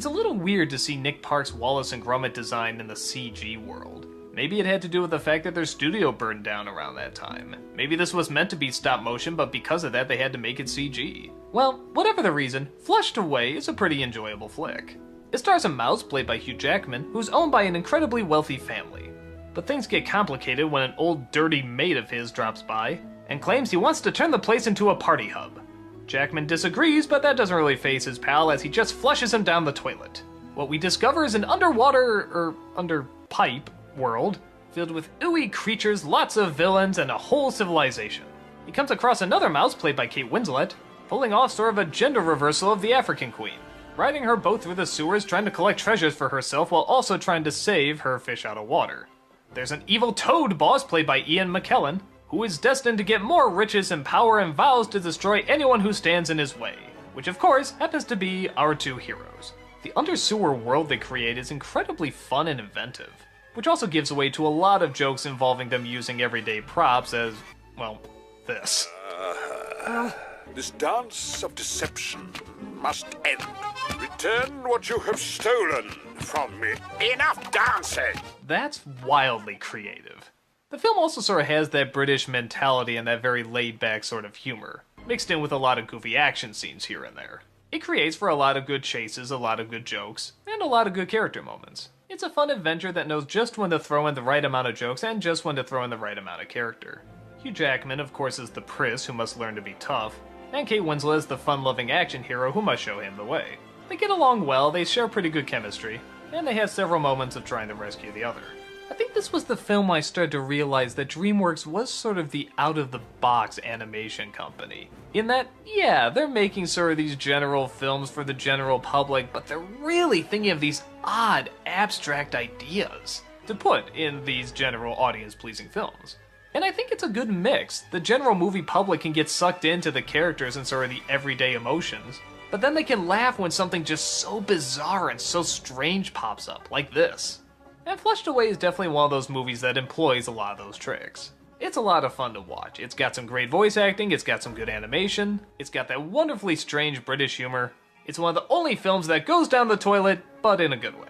It's a little weird to see Nick Park's Wallace and Gromit design in the CG world. Maybe it had to do with the fact that their studio burned down around that time. Maybe this was meant to be stop motion, but because of that they had to make it CG. Well, whatever the reason, Flushed Away is a pretty enjoyable flick. It stars a mouse played by Hugh Jackman, who's owned by an incredibly wealthy family. But things get complicated when an old dirty mate of his drops by and claims he wants to turn the place into a party hub. Jackman disagrees, but that doesn't really faze his pal as he just flushes him down the toilet. What we discover is an under pipe world filled with ooey creatures, lots of villains, and a whole civilization. He comes across another mouse played by Kate Winslet, pulling off sort of a gender reversal of the African queen, riding her boat through the sewers trying to collect treasures for herself while also trying to save her fish out of water. There's an evil toad boss played by Ian McKellen, who is destined to get more riches and power and vows to destroy anyone who stands in his way, which of course happens to be our two heroes. The under-sewer world they create is incredibly fun and inventive, which also gives way to a lot of jokes involving them using everyday props as, well, this. This dance of deception must end. Return what you have stolen from me. Enough dancing! That's wildly creative. The film also sort of has that British mentality and that very laid-back sort of humor, mixed in with a lot of goofy action scenes here and there. It creates for a lot of good chases, a lot of good jokes, and a lot of good character moments. It's a fun adventure that knows just when to throw in the right amount of jokes and just when to throw in the right amount of character. Hugh Jackman, of course, is the Pris who must learn to be tough, and Kate Winslet is the fun-loving action hero who must show him the way. They get along well, they share pretty good chemistry, and they have several moments of trying to rescue the other. I think this was the film I started to realize that DreamWorks was sort of the out-of-the-box animation company. In that, yeah, they're making sort of these general films for the general public, but they're really thinking of these odd, abstract ideas to put in these general audience-pleasing films. And I think it's a good mix. The general movie public can get sucked into the characters and sort of the everyday emotions, but then they can laugh when something just so bizarre and so strange pops up, like this. And Flushed Away is definitely one of those movies that employs a lot of those tricks. It's a lot of fun to watch. It's got some great voice acting, it's got some good animation, it's got that wonderfully strange British humor. It's one of the only films that goes down the toilet, but in a good way.